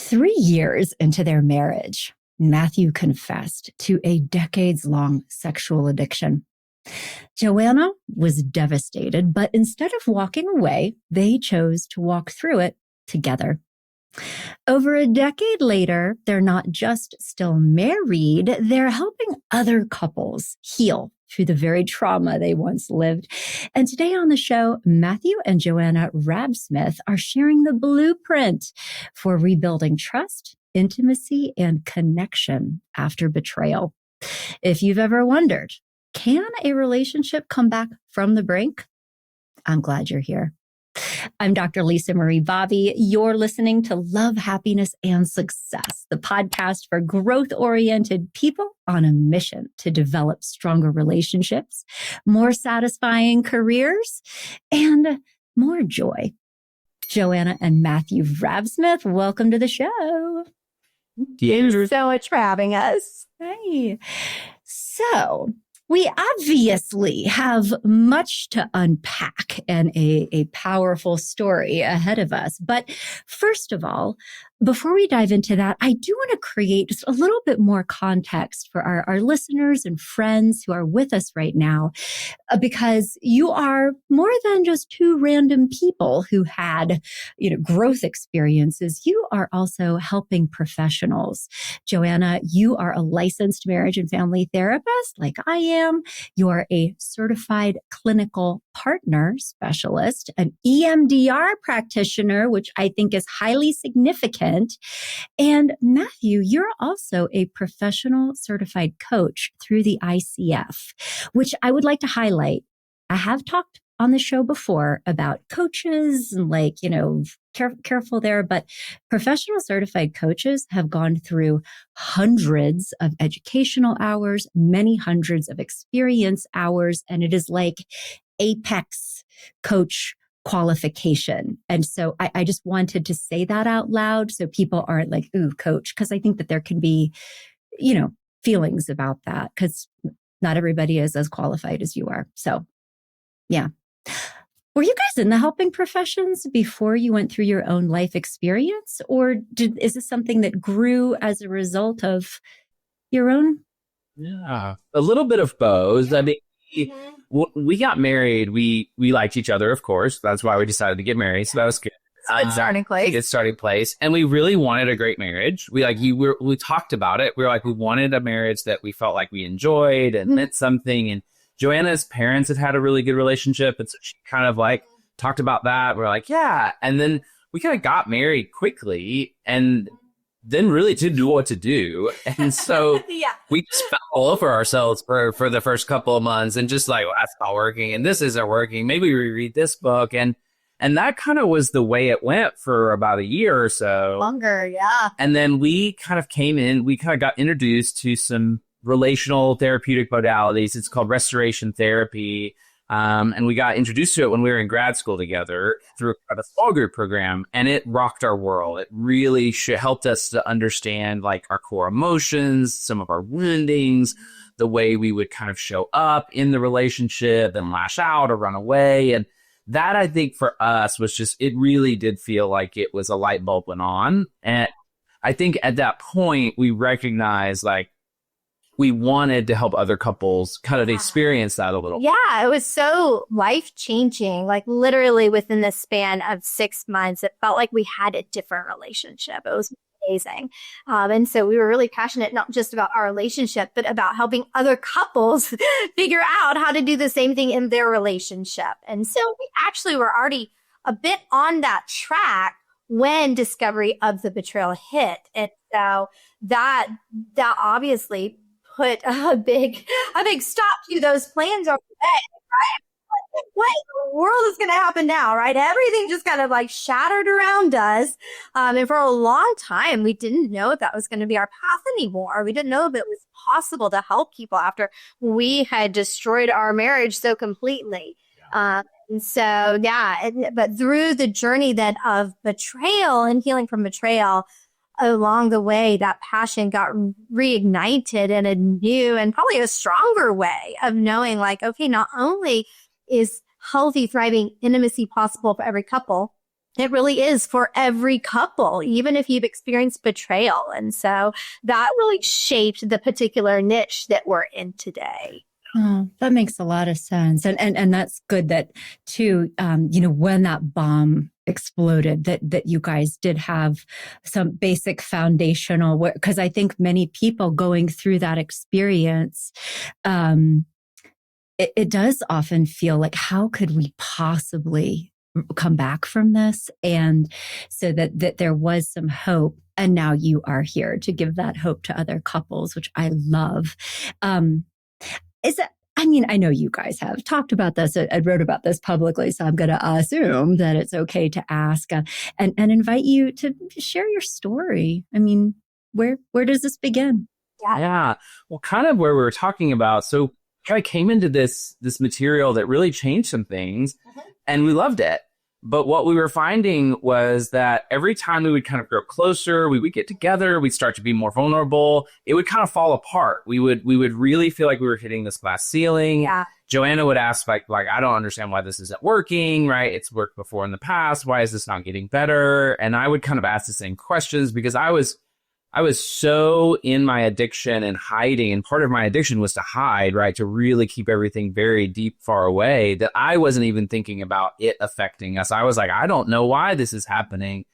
3 years into their marriage, Matthew confessed to a decades-long sexual addiction. Joanna was devastated, but instead of walking away, they chose to walk through it together. Over a decade later, they're not just still married, they're helping other couples heal through the very trauma they once lived. And today on the show, Matthew and Joanna Raabsmith are sharing the blueprint for rebuilding trust, intimacy, and connection after betrayal. If you've ever wondered, can a relationship come back from the brink? I'm glad you're here. I'm Dr. Lisa Marie Bobby. You're listening to Love, Happiness, and Success, the podcast for growth-oriented people on a mission to develop stronger relationships, more satisfying careers, and more joy. Joanna and Matthew Raabsmith, welcome to the show. Thank you so much for having us. Hey. So, we obviously have much to unpack and a powerful story ahead of us. But first of all, before we dive into that, I do want to create just a little bit more context for our listeners and friends who are with us right now, because you are more than just two random people who had, growth experiences. You are also helping professionals. Joanna, you are a licensed marriage and family therapist like I am. You're a certified clinical partner specialist, an EMDR practitioner, which I think is highly significant. And Matthew, you're also a professional certified coach through the ICF, which I would like to highlight. I have talked on the show before about coaches and careful there, but professional certified coaches have gone through hundreds of educational hours, many hundreds of experience hours, and it is like apex coach qualification. And so I just wanted to say that out loud so people aren't like, ooh, coach, because I think that there can be, feelings about that because not everybody is as qualified as you are. So, yeah. Were you guys in the helping professions before you went through your own life experience? Or is this something that grew as a result of your own? Yeah, a little bit of both. I mean, we got married. We liked each other, of course. That's why we decided to get married. So that was good. Good starting place. Good starting place. And we really wanted a great marriage. We talked about it. We were like, we wanted a marriage that we felt like we enjoyed and meant something. And Joanna's parents had a really good relationship. And so she kind of talked about that. We're like, yeah. And then we kind of got married quickly and then really didn't know what to do. And so we just fell all over ourselves for the first couple of months and just well, that's not working. And this isn't working. Maybe we read this book. And that kind of was the way it went for about a year or so. Longer, yeah. And then we kind of came in, we kind of got introduced to some relational therapeutic modalities. It's called restoration therapy. And we got introduced to it when we were in grad school together through a small group program, and it rocked our world. It really helped us to understand our core emotions, some of our woundings, the way we would kind of show up in the relationship and lash out or run away. And that, I think, for us was it really did feel like it was a light bulb went on. And I think at that point, we recognized we wanted to help other couples kind of experience that a little. Yeah, it was so life-changing. Literally within the span of 6 months, it felt like we had a different relationship. It was amazing. And so we were really passionate, not just about our relationship, but about helping other couples figure out how to do the same thing in their relationship. And so we actually were already a bit on that track when discovery of the betrayal hit. And so that obviously put a big stop to those plans over there, right? What in the world is going to happen now, right? Everything just kind of shattered around us. And for a long time, we didn't know if that was going to be our path anymore. We didn't know if it was possible to help people after we had destroyed our marriage so completely. And so, but through the journey of betrayal and healing from betrayal, along the way, that passion got reignited in a new and probably a stronger way of knowing okay, not only is healthy, thriving intimacy possible for every couple, It really is for every couple, even if you've experienced betrayal. And so that really shaped the particular niche that we're in today. Oh, that makes a lot of sense. And that's good that too, when that bomb exploded, that you guys did have some basic foundational work. Because I think many people going through that experience, it does often feel like, how could we possibly come back from this? And so that there was some hope. And now you are here to give that hope to other couples, which I love. I know you guys have talked about this. I wrote about this publicly, so I'm going to assume that it's okay to ask and invite you to share your story. I mean, where does this begin? Yeah. Well, kind of where we were talking about. So I came into this material that really changed some things, and we loved it. But what we were finding was that every time we would kind of grow closer, we would get together, we'd start to be more vulnerable, it would kind of fall apart. We would really feel like we were hitting this glass ceiling. Yeah. Joanna would ask, like, I don't understand why this isn't working, right? It's worked before in the past. Why is this not getting better? And I would kind of ask the same questions because I was so in my addiction and hiding. And part of my addiction was to hide, right? To really keep everything very deep, far away, that I wasn't even thinking about it affecting us. I was like, I don't know why this is happening.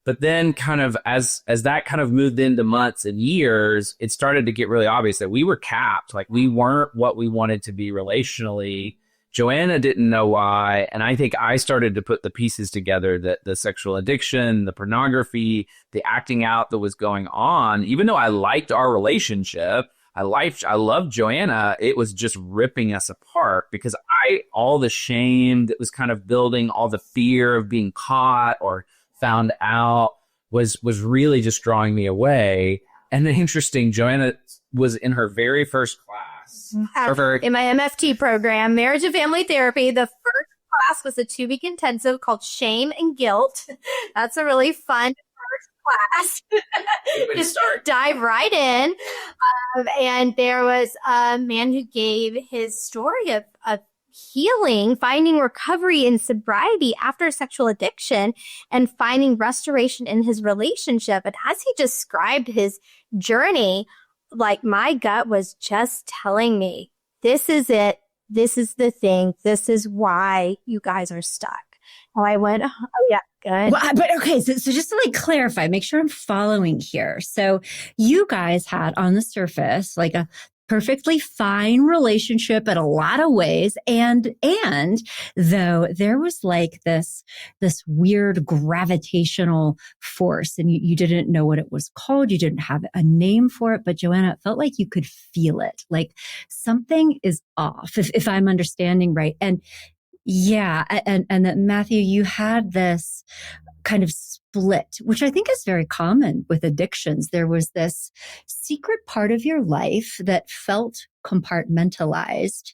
But then kind of as that kind of moved into months and years, it started to get really obvious that we were capped. Like we weren't what we wanted to be relationally. Joanna didn't know why. And I think I started to put the pieces together, that the sexual addiction, the pornography, the acting out that was going on, even though I liked our relationship, I loved Joanna, it was just ripping us apart because all the shame that was kind of building, all the fear of being caught or found out was really just drawing me away. And then interesting, Joanna was in her very first class. In my MFT program, Marriage and Family Therapy, the first class was a 2-week intensive called Shame and Guilt. That's a really fun first class. Just dive right in. And there was a man who gave his story of healing, finding recovery in sobriety after sexual addiction, and finding restoration in his relationship. And as he described his journey, like my gut was just telling me, this is it. This is the thing. This is why you guys are stuck. And I went, oh yeah, good. Well, but okay. So just to clarify, make sure I'm following here. So you guys had on the surface, like a perfectly fine relationship in a lot of ways. And though there was this weird gravitational force and you didn't know what it was called. You didn't have a name for it, but Joanna, it felt like you could feel it. Like something is off, if I'm understanding right. And yeah. And that Matthew, you had this kind of split, which I think is very common with addictions. There was this secret part of your life that felt compartmentalized,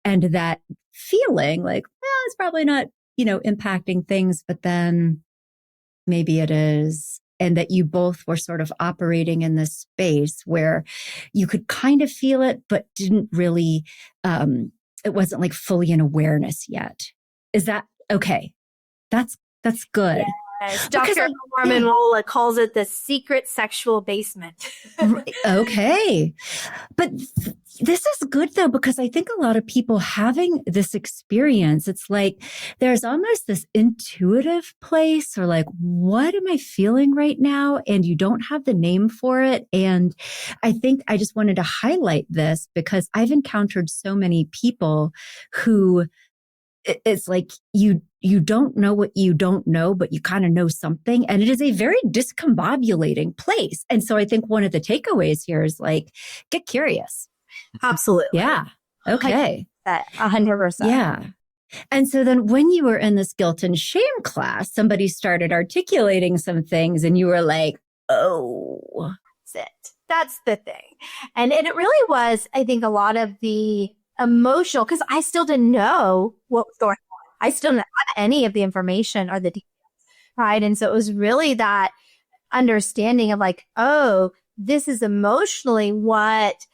and that feeling like, well, it's probably not, impacting things, but then maybe it is. And that you both were sort of operating in this space where you could kind of feel it, but didn't really, it wasn't fully in awareness yet. Is that okay? That's good. Yes. Dr. Norman Lola calls it the secret sexual basement. Okay. But this is good though, because I think a lot of people having this experience, it's like there's almost this intuitive place or what am I feeling right now? And you don't have the name for it. And I think I just wanted to highlight this because I've encountered so many people who it's like you don't know what you don't know, but you kind of know something. And it is a very discombobulating place. And so I think one of the takeaways here is get curious. Absolutely. Yeah. Okay. 100%. Yeah. And so then when you were in this guilt and shame class, somebody started articulating some things and you were like, oh, that's it. That's the thing. And it really was, I think, a lot of the emotional, because I still didn't know what was going on. I still didn't have any of the information or the details, right? And so it was really that understanding of oh, this is emotionally what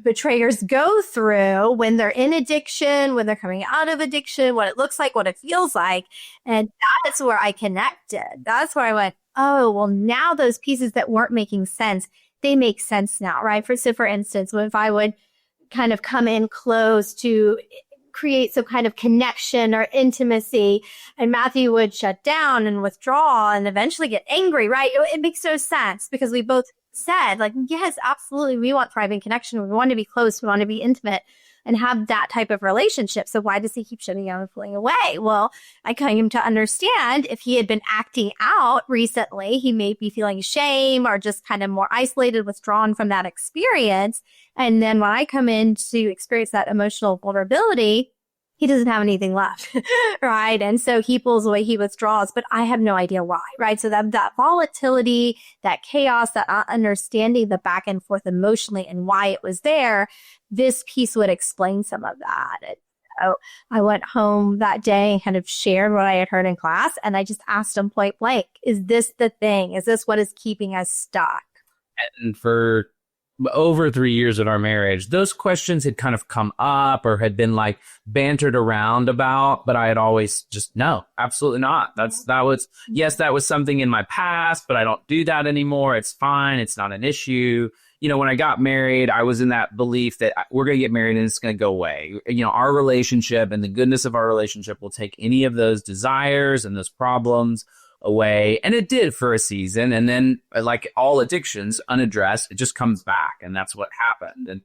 betrayers go through when they're in addiction, when they're coming out of addiction, what it looks like, what it feels like. And that's where I connected. That's where I went, oh, well, now those pieces that weren't making sense, they make sense now, right? So for instance, if I would kind of come in close to create some kind of connection or intimacy, and Matthew would shut down and withdraw and eventually get angry, right? It makes no sense because we both said, like, yes, absolutely, we want thriving connection. We want to be close. We want to be intimate and have that type of relationship. So why does he keep shutting down and pulling away? Well, I came to understand if he had been acting out recently, he may be feeling shame or just kind of more isolated, withdrawn from that experience. And then when I come in to experience that emotional vulnerability, he doesn't have anything left, right? And so he pulls away, he withdraws, but I have no idea why, right? So that volatility, that chaos, that understanding the back and forth emotionally and why it was there, this piece would explain some of that. And so I went home that day and kind of shared what I had heard in class. And I just asked him point blank, is this the thing? Is this what is keeping us stuck? And for over 3 years of our marriage, those questions had kind of come up or had been like bantered around about, but I had always just, no, absolutely not. That was something in my past, but I don't do that anymore. It's fine. It's not an issue. You know, when I got married, I was in that belief that we're going to get married and it's going to go away. You know, our relationship and the goodness of our relationship will take any of those desires and those problems away. And it did for a season. And then, like all addictions, unaddressed, it just comes back. And that's what happened.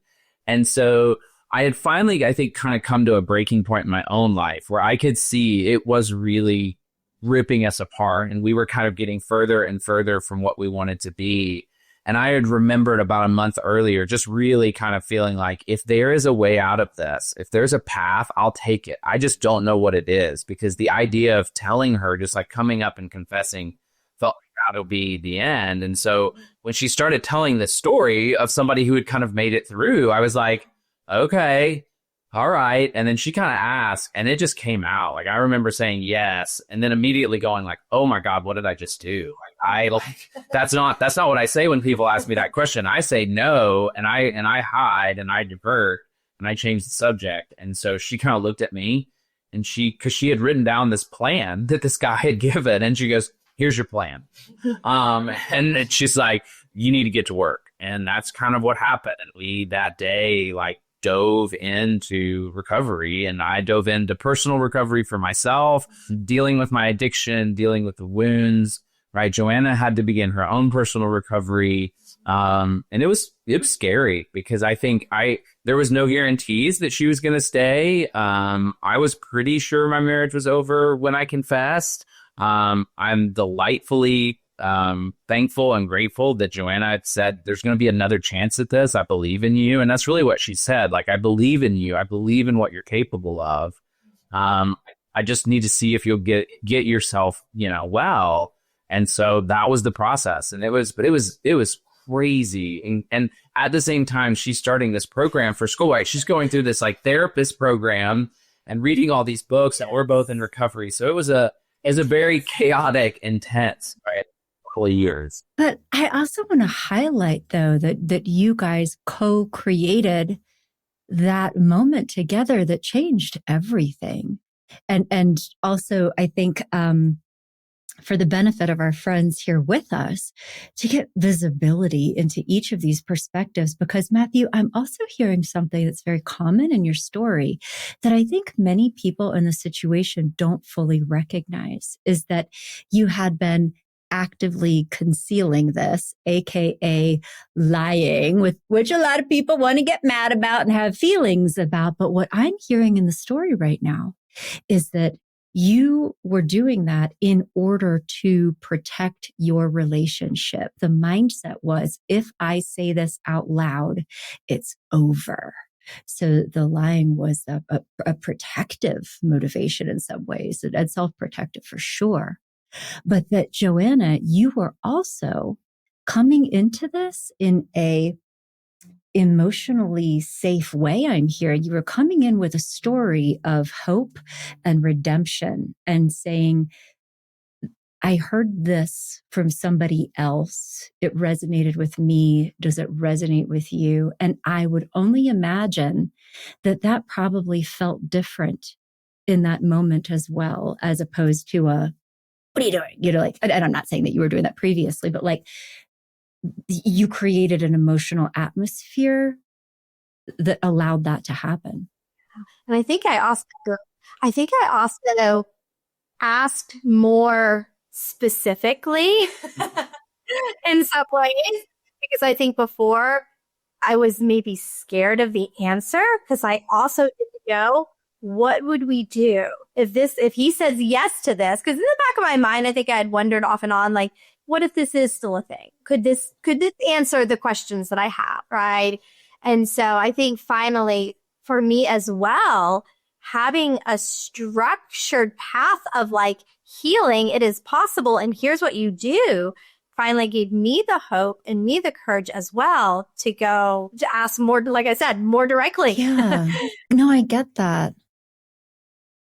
And so I had finally, I think, kind of come to a breaking point in my own life where I could see it was really ripping us apart. And we were kind of getting further and further from what we wanted to be. And I had remembered about a month earlier, just really kind of feeling like if there is a way out of this, if there's a path, I'll take it. I just don't know what it is, because the idea of telling her, just like coming up and confessing, felt like that'll be the end. And so when she started telling the story of somebody who had kind of made it through, I was like, okay, all right. And then she kind of asked, and it just came out. Like, I remember saying yes, and then immediately going like, oh my God, what did I just do? That's not what I say when people ask me that question. I say no, and I hide and I divert and I change the subject. And so she kind of looked at me, and because she had written down this plan that this guy had given, and she goes, here's your plan. And she's like, you need to get to work. And that's kind of what happened. We that day, like, dove into recovery, and I dove into personal recovery for myself, dealing with my addiction, dealing with the wounds, right? Joanna had to begin her own personal recovery. And it was scary, because I think there was no guarantees that she was going to stay. I was pretty sure my marriage was over when I confessed. I'm delightfully thankful and grateful that Joanna had said, there's going to be another chance at this. I believe in you. And that's really what she said. Like, I believe in you. I believe in what you're capable of. I just need to see if you'll get yourself, well. And so that was the process. And it was crazy. And at the same time, she's starting this program for school. Right? She's going through this like therapist program and reading all these books, and we're both in recovery. So it was a very chaotic, intense, right, couple of years. But I also want to highlight, though, that you guys co-created that moment together that changed everything. And also, I think, for the benefit of our friends here with us, to get visibility into each of these perspectives, because Matthew, I'm also hearing something that's very common in your story that I think many people in the situation don't fully recognize, is that you had been actively concealing this, aka lying, with which a lot of people want to get mad about and have feelings about. But what I'm hearing in the story right now is that you were doing that in order to protect your relationship. The mindset was, if I say this out loud, it's over. So the lying was a protective motivation in some ways, and self-protective for sure. But that, Joanna, you were also coming into this in a emotionally safe way. I'm hearing you were coming in with a story of hope and redemption, and saying, I heard this from somebody else. It resonated with me. Does it resonate with you? And I would only imagine that that probably felt different in that moment as well, as opposed to a, what are you doing? Like, and I'm not saying that you were doing that previously, but like you created an emotional atmosphere that allowed that to happen. And I think I also asked more specifically in some ways, because I think before I was maybe scared of the answer, because I also didn't know what would we do if he says yes to this? Because in the back of my mind, I think I had wondered off and on, like, what if this is still a thing? Could this answer the questions that I have, right? And so I think finally for me as well, having a structured path of like healing, it is possible, and here's what you do, finally gave me the hope and me the courage as well to go to ask more, like I said, more directly. Yeah. No, I get that.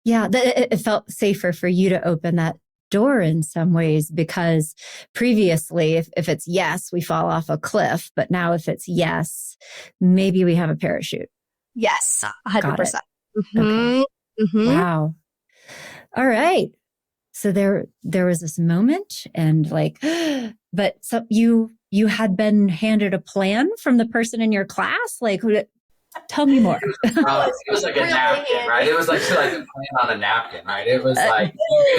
Yeah, it felt safer for you to open that door in some ways, because previously, if it's yes, we fall off a cliff. But now if it's yes, maybe we have a parachute. Yes, 100%. Mm-hmm. Okay. Mm-hmm. Wow. All right. So there was this moment, and like, but so you had been handed a plan from the person in your class, like. Tell me more. It was like a napkin, right? It was like a plan on a napkin, right? It was like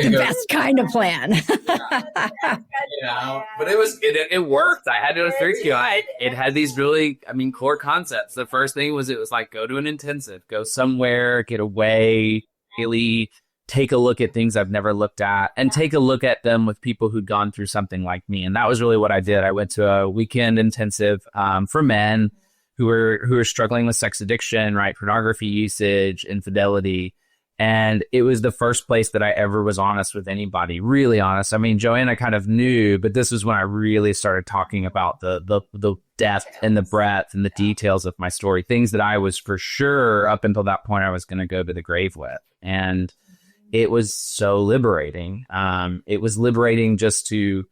the best kind of plan. But it worked. I had to assert you. It had these really, core concepts. The first thing was, it was like, go to an intensive, go somewhere, get away, really take a look at things I've never looked at, and take a look at them with people who'd gone through something like me. And that was really what I did. I went to a weekend intensive for men who are struggling with sex addiction, right? Pornography usage, infidelity. And it was the first place that I ever was honest with anybody, really honest. Joanna kind of knew, but this was when I really started talking about the depth and the breadth and the details of my story, things that I was for sure up until that point I was going to go to the grave with. And it was so liberating. It was liberating just to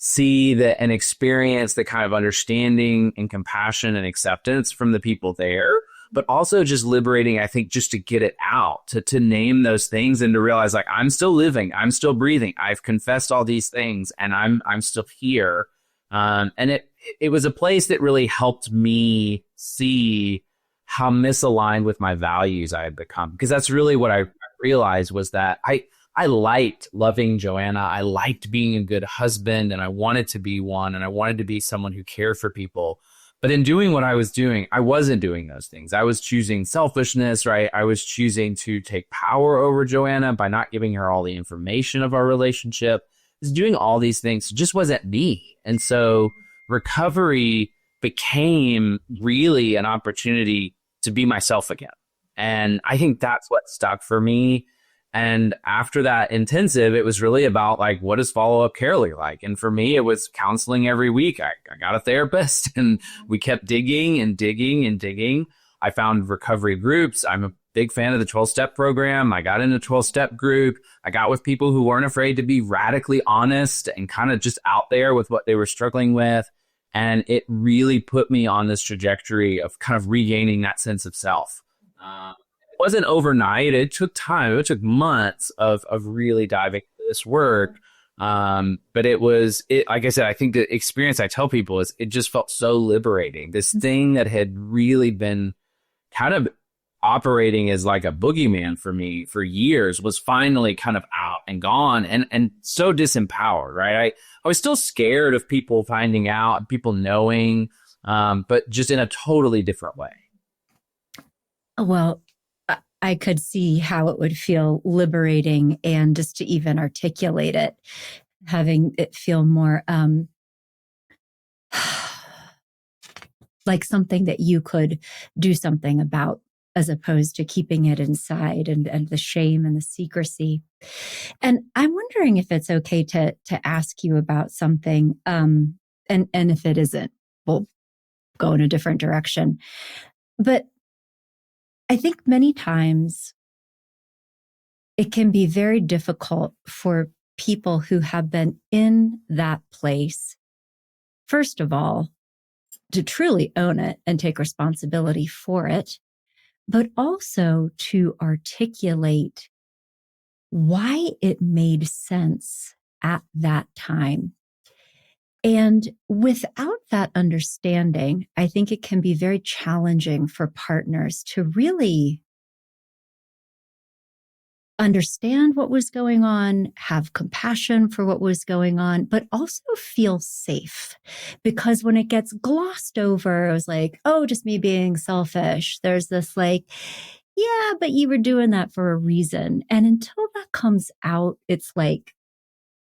see that and experience the kind of understanding and compassion and acceptance from the people there, but also just liberating, I think, just to get it out, to name those things and to realize, like, I'm still living, I'm still breathing, I've confessed all these things, and I'm still here. And it was a place that really helped me see how misaligned with my values I had become, because that's really what I realized, was that I liked loving Joanna. I liked being a good husband, and I wanted to be one, and I wanted to be someone who cared for people. But in doing what I was doing, I wasn't doing those things. I was choosing selfishness, right? I was choosing to take power over Joanna by not giving her all the information of our relationship. I was doing all these things. It just wasn't me. And so recovery became really an opportunity to be myself again. And I think that's what stuck for me. And after that intensive, it was really about, like, what does follow-up care look like? And for me, it was counseling every week. I got a therapist, and we kept digging and digging and digging. I found recovery groups. I'm a big fan of the 12-step program. I got in a 12-step group. I got with people who weren't afraid to be radically honest and kind of just out there with what they were struggling with. And it really put me on this trajectory of kind of regaining that sense of self. It wasn't overnight. It took time. It took months of really diving into this work. But it like I said, I think the experience I tell people is, it just felt so liberating. This thing that had really been kind of operating as like a boogeyman for me for years was finally kind of out and gone, and so disempowered, right? I was still scared of people finding out, people knowing, but just in a totally different way. Well, I could see how it would feel liberating, and just to even articulate it, having it feel more like something that you could do something about, as opposed to keeping it inside, and the shame and the secrecy. And I'm wondering if it's okay to ask you about something, and if it isn't, we'll go in a different direction. But I think many times it can be very difficult for people who have been in that place, first of all, to truly own it and take responsibility for it, but also to articulate why it made sense at that time. And without that understanding, I think it can be very challenging for partners to really understand what was going on, have compassion for what was going on, but also feel safe. Because when it gets glossed over, it was like, oh, just me being selfish. There's this like, yeah, but you were doing that for a reason. And until that comes out, it's like,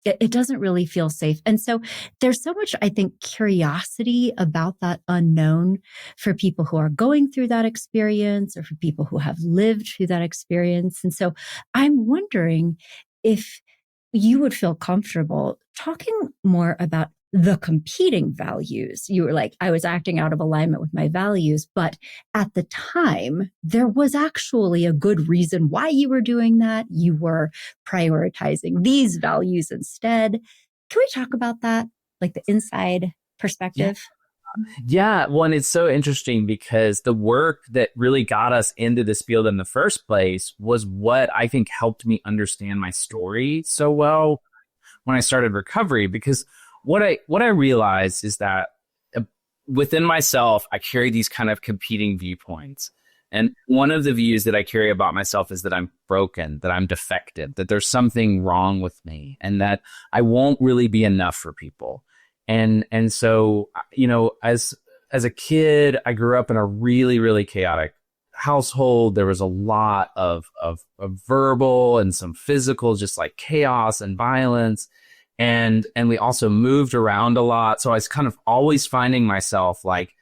it doesn't really feel safe. And so there's so much, I think, curiosity about that unknown for people who are going through that experience or for people who have lived through that experience. And so I'm wondering if you would feel comfortable talking more about the competing values. You were like, I was acting out of alignment with my values, but at the time, there was actually a good reason why you were doing that. You were prioritizing these values instead. Can we talk about that? Like the inside perspective? Yeah, one, it's so interesting because the work that really got us into this field in the first place was what I think helped me understand my story so well when I started recovery. Because what I realized is that within myself, I carry these kind of competing viewpoints. And one of the views that I carry about myself is that I'm broken, that I'm defective, that there's something wrong with me, and that I won't really be enough for people. And so, you know, as a kid, I grew up in a really, really chaotic household. There was a lot of verbal and some physical, just like chaos and violence. And we also moved around a lot. So I was kind of always finding myself like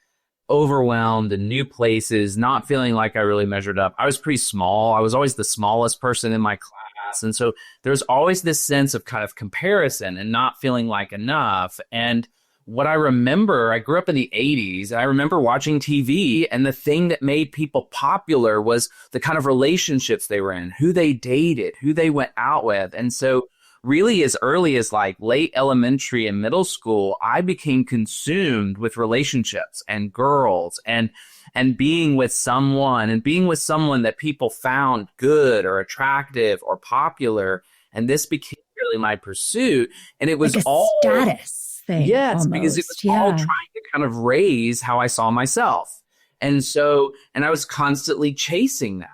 overwhelmed in new places, not feeling like I really measured up. I was pretty small. I was always the smallest person in my class. And so there's always this sense of kind of comparison and not feeling like enough. And what I remember, I grew up in the 80s, and I remember watching TV, and the thing that made people popular was the kind of relationships they were in, who they dated, who they went out with. And so really as early as like late elementary and middle school, I became consumed with relationships and girls and being with someone that people found good or attractive or popular. And this became really my pursuit. And it was like a all status thing. Yes, almost. because it was all trying to kind of raise how I saw myself. And I was constantly chasing that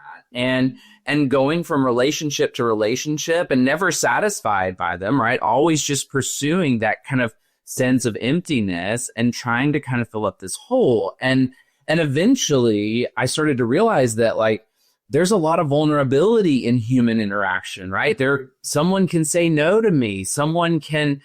and going from relationship to relationship and never satisfied by them, right? Always just pursuing that kind of sense of emptiness and trying to kind of fill up this hole. And eventually I started to realize that like there's a lot of vulnerability in human interaction, right? Someone can say no to me. Someone can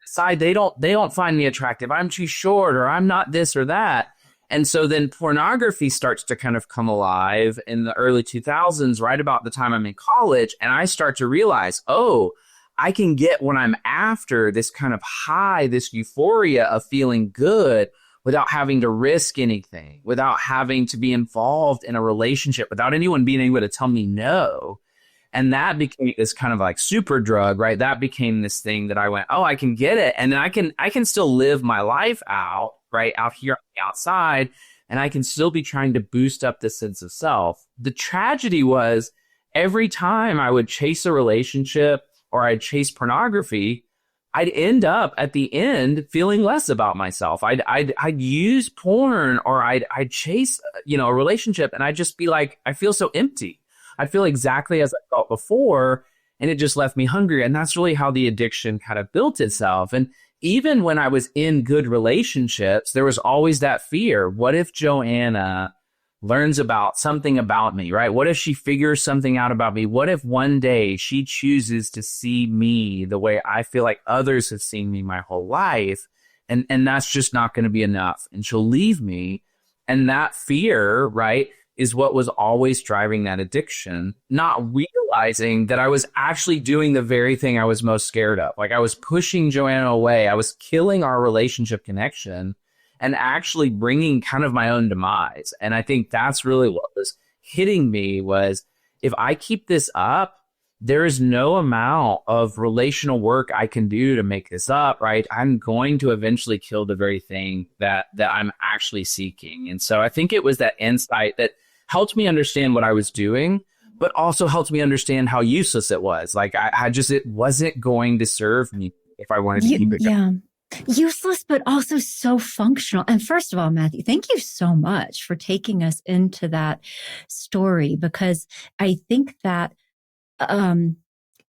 decide they don't find me attractive. I'm too short, or I'm not this or that. And so then pornography starts to kind of come alive in the early 2000s, right about the time I'm in college. And I start to realize, oh, I can get what I'm after, this kind of high, this euphoria of feeling good without having to risk anything, without having to be involved in a relationship, without anyone being able to tell me no. And that became this kind of like super drug, right? That became this thing that I went, oh, I can get it. And then I can still live my life out, right, out here on the outside, and I can still be trying to boost up this sense of self. The tragedy was every time I would chase a relationship or I'd chase pornography, I'd end up at the end feeling less about myself. I'd use porn or I'd chase, a relationship, and I'd just be like, I feel so empty. I feel exactly as I felt before, and it just left me hungry. And that's really how the addiction kind of built itself. And even when I was in good relationships, there was always that fear. What if Joanna learns about something about me, right? What if she figures something out about me? What if one day she chooses to see me the way I feel like others have seen me my whole life? And that's just not going to be enough. And she'll leave me. And that fear, right, is what was always driving that addiction, not realizing that I was actually doing the very thing I was most scared of. Like I was pushing Joanna away. I was killing our relationship connection and actually bringing kind of my own demise. And I think that's really what was hitting me was if I keep this up, there is no amount of relational work I can do to make this up, right? I'm going to eventually kill the very thing that I'm actually seeking. And so I think it was that insight that helped me understand what I was doing, but also helped me understand how useless it was. Like it wasn't going to serve me if I wanted to keep it going. Yeah. Useless, but also so functional. And first of all, Matthew, thank you so much for taking us into that story, because I think that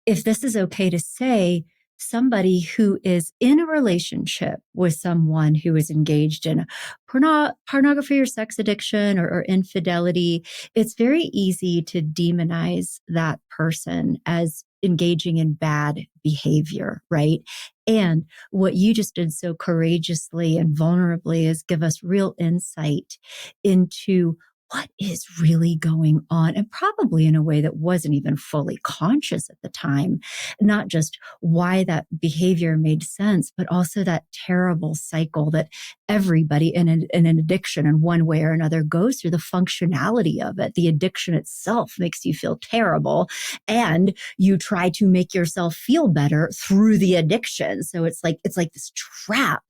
if this is okay to say, somebody who is in a relationship with someone who is engaged in pornography or sex addiction or infidelity, it's very easy to demonize that person as engaging in bad behavior, right? And what you just did so courageously and vulnerably is give us real insight into what is really going on, and probably in a way that wasn't even fully conscious at the time. Not just why that behavior made sense, but also that terrible cycle that everybody in an addiction in one way or another goes through. The functionality of it, the addiction itself makes you feel terrible, and you try to make yourself feel better through the addiction. So it's like this trap,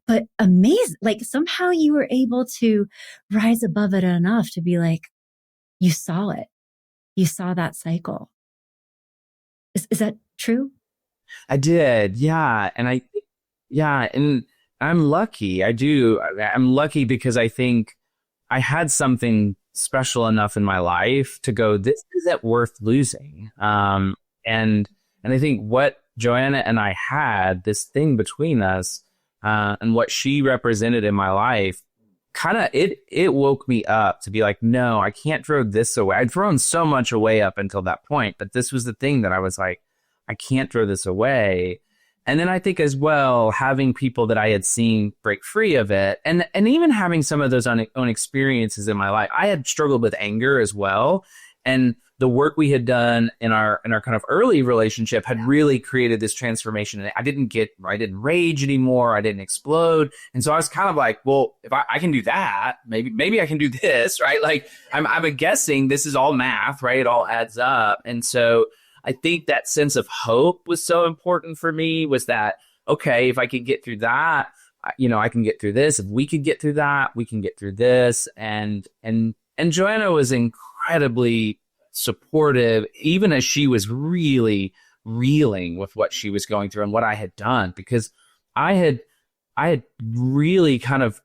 but amazing. Like somehow you were able to rise above it enough to be like, you saw it. You saw that cycle. Is that true? I did. Yeah. And I'm lucky. I'm lucky because I think I had something special enough in my life to go, this isn't worth losing. And I think what Joanna and I had, this thing between us, and what she represented in my life, kind of it woke me up to be like, no, I can't throw this away. I'd thrown so much away up until that point, but this was the thing that I was like, I can't throw this away. And then I think as well, having people that I had seen break free of it, and even having some of those own experiences in my life, I had struggled with anger as well. And the work we had done in our kind of early relationship had really created this transformation. And I didn't rage anymore. I didn't explode. And so I was kind of like, well, if I can do that, maybe I can do this, right? Like I'm guessing this is all math, right? It all adds up. And so I think that sense of hope was so important for me, was that, okay, if I could get through that, I can get through this. If we could get through that, we can get through this. And Joanna was incredibly supportive, even as she was really reeling with what she was going through and what I had done, because I had really kind of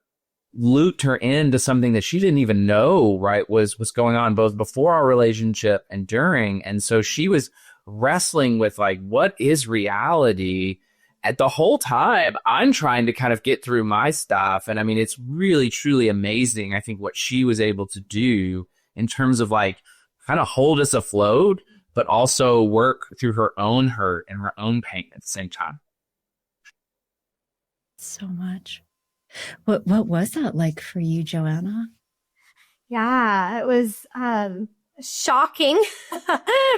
looped her into something that she didn't even know, right, was going on both before our relationship and during. And so she was wrestling with like, what is reality? At the whole time, I'm trying to kind of get through my stuff. And I mean, it's really, truly amazing, I think, what she was able to do in terms of like kind of hold us afloat, but also work through her own hurt and her own pain at the same time. So much. What was that like for you, Joanna? Yeah, it was shocking,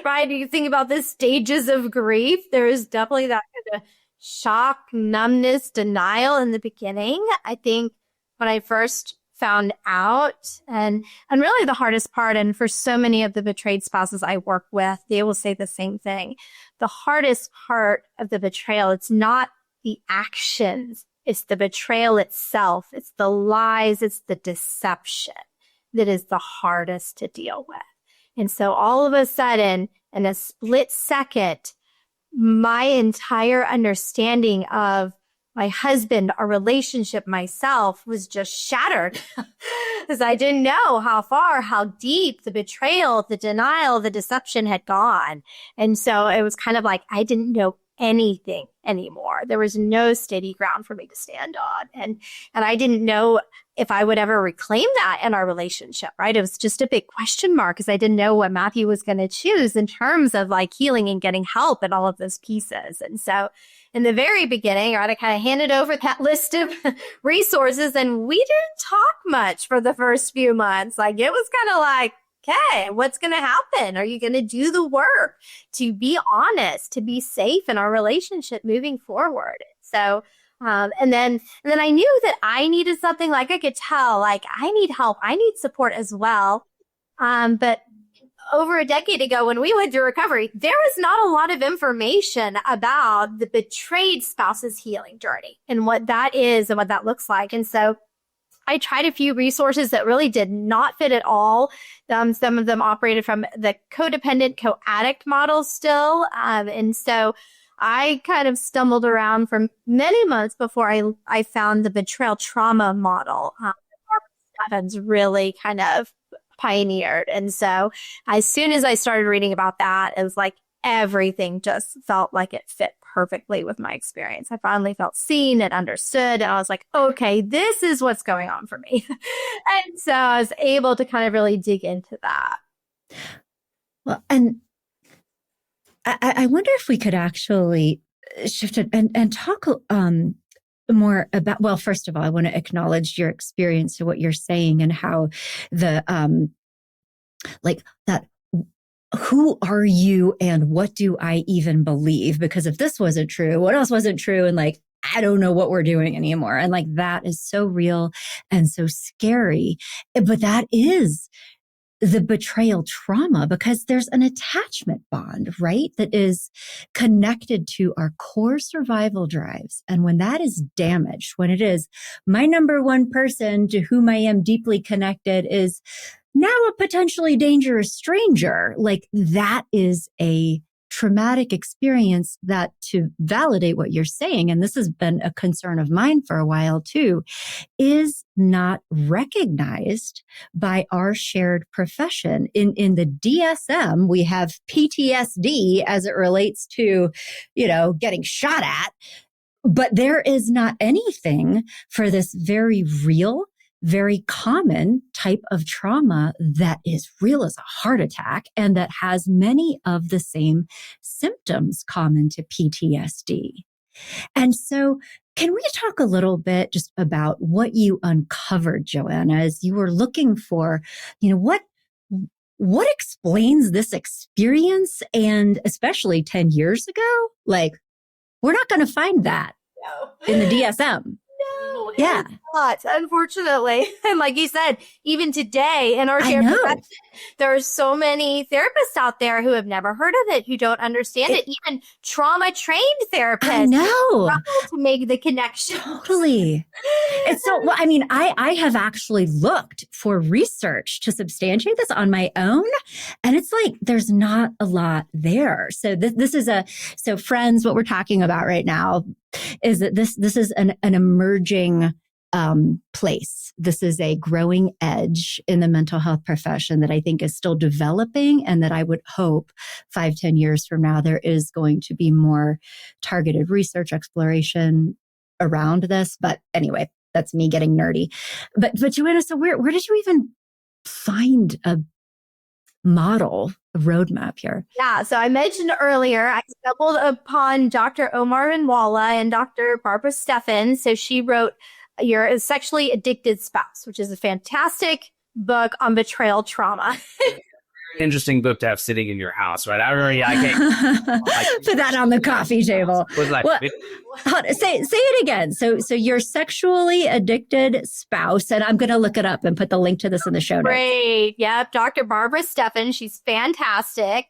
right? You think about the stages of grief. There is definitely that kind of shock, numbness, denial in the beginning. I think when I first found out, and really the hardest part, and for so many of the betrayed spouses I work with, they will say the same thing. The hardest part of the betrayal, it's not the actions, it's the betrayal itself. It's the lies, it's the deception that is the hardest to deal with. And so all of a sudden, in a split second, my entire understanding of my husband, our relationship, myself was just shattered because I didn't know how deep the betrayal, the denial, the deception had gone. And so it was kind of like I didn't know anything anymore. There was no steady ground for me to stand on. And I didn't know if I would ever reclaim that in our relationship, right? It was just a big question mark because I didn't know what Matthew was going to choose in terms of like healing and getting help and all of those pieces. And so in the very beginning, right, I kind of handed over that list of resources and we didn't talk much for the first few months. Like it was kind of like, okay, what's going to happen? Are you going to do the work to be honest, to be safe in our relationship moving forward? So, and then I knew that I needed something. Like I could tell, like I need help. I need support as well. But over a decade ago when we went through recovery, there was not a lot of information about the betrayed spouse's healing journey and what that is and what that looks like. And so I tried a few resources that really did not fit at all. Some of them operated from the codependent, co-addict model still. And so I kind of stumbled around for many months before I found the betrayal trauma model. Stephens really kind of pioneered. And so as soon as I started reading about that, it was like everything just felt like it fit perfectly with my experience. I finally felt seen and understood. And I was like, okay, this is what's going on for me. And so I was able to kind of really dig into that. Well, and I wonder if we could actually shift it and talk more about, well, first of all, I want to acknowledge your experience to what you're saying and how the, like that, who are you and what do I even believe? Because if this wasn't true, what else wasn't true? And like, I don't know what we're doing anymore. And like, that is so real and so scary. But that is the betrayal trauma because there's an attachment bond, right? That is connected to our core survival drives. And when that is damaged, when it is my number one person to whom I am deeply connected is now a potentially dangerous stranger, like that is a traumatic experience that, to validate what you're saying, and this has been a concern of mine for a while too, is not recognized by our shared profession. In the DSM, we have PTSD as it relates to, getting shot at, but there is not anything for this very real, very common type of trauma that is real as a heart attack and that has many of the same symptoms common to PTSD. And so can we talk a little bit just about what you uncovered, Joanna, as you were looking for, what explains this experience? And especially 10 years ago, like, we're not going to find that in the DSM. No, yeah, not, unfortunately. And like you said, even today in our care profession, there are so many therapists out there who have never heard of it, who don't understand it. Even trauma-trained therapists I know. struggle to make the connection. Totally. And so, well, I mean, I have actually looked for research to substantiate this on my own, and it's like there's not a lot there. So this is so friends, what we're talking about right now is that this is an emerging place. This is a growing edge in the mental health profession that I think is still developing, and that I would hope 5-10 years from now, there is going to be more targeted research exploration around this. But anyway, that's me getting nerdy. But Joanna, so where did you even find a model, a roadmap here? Yeah, so I mentioned earlier, I stumbled upon Dr. Omar Minwalla and Dr. Barbara Stephens. So she wrote Your Sexually Addicted Spouse, which is a fantastic book on betrayal trauma. Interesting book to have sitting in your house, right? I can't put that on the coffee table. Well, say it again. So Your Sexually Addicted Spouse, and I'm going to look it up and put the link to this in the show notes. Great. Yep. Dr. Barbara Stephens. She's fantastic.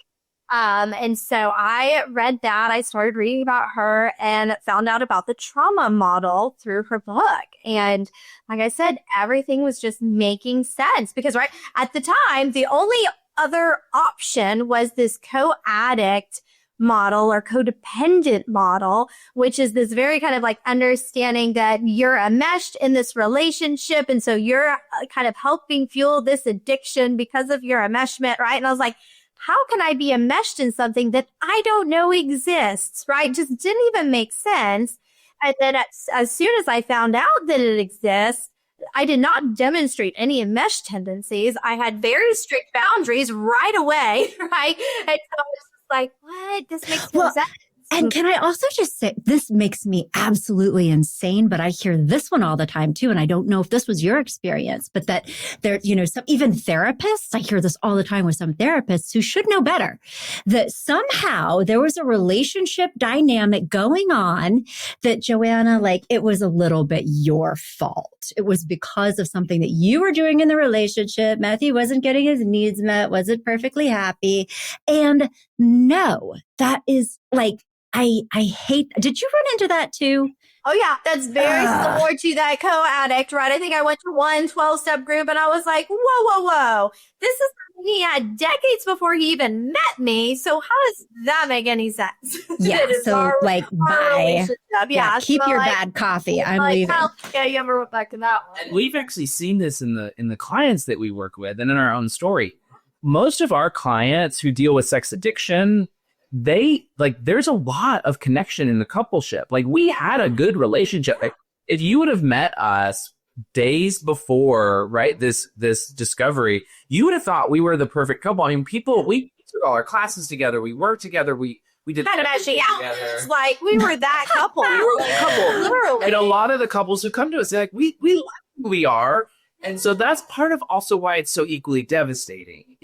And so I read that. I started reading about her and found out about the trauma model through her book. And like I said, everything was just making sense because right at the time, the only other option was this co-addict model or codependent model, which is this very kind of like understanding that you're enmeshed in this relationship. And so you're kind of helping fuel this addiction because of your enmeshment, right? And I was like, how can I be enmeshed in something that I don't know exists, right? Just didn't even make sense. And then as soon as I found out that it exists, I did not demonstrate any enmeshed tendencies. I had very strict boundaries right away, right? And so I was just like, what? This makes no sense. And can I also just say, this makes me absolutely insane, but I hear this one all the time too. And I don't know if this was your experience, but that there, some, even therapists, I hear this all the time with some therapists who should know better, that somehow there was a relationship dynamic going on that, Joanna, like it was a little bit your fault. It was because of something that you were doing in the relationship. Matthew wasn't getting his needs met, wasn't perfectly happy. And no, that is like, I hate, did you run into that too? Oh yeah, that's very similar to that co-addict, right? I think I went to one 12-step group and I was like, whoa. This is something he had decades before he even met me. So how does that make any sense? Yeah. So like, bye. Yeah. Keep so your like, bad coffee. I'm like, leaving. Yeah, you ever went back to that one? And we've actually seen this in the clients that we work with and in our own story. Most of our clients who deal with sex addiction, they like there's a lot of connection in the coupleship. Like we had a good relationship. Like, if you would have met us days before, right, this discovery, you would have thought we were the perfect couple. I mean, we took all our classes together, we worked together, we did kind of actually it's like we were that couple. We were that couple. Literally. And a lot of the couples who come to us, they're like, we like who we are. And so that's part of also why it's so equally devastating.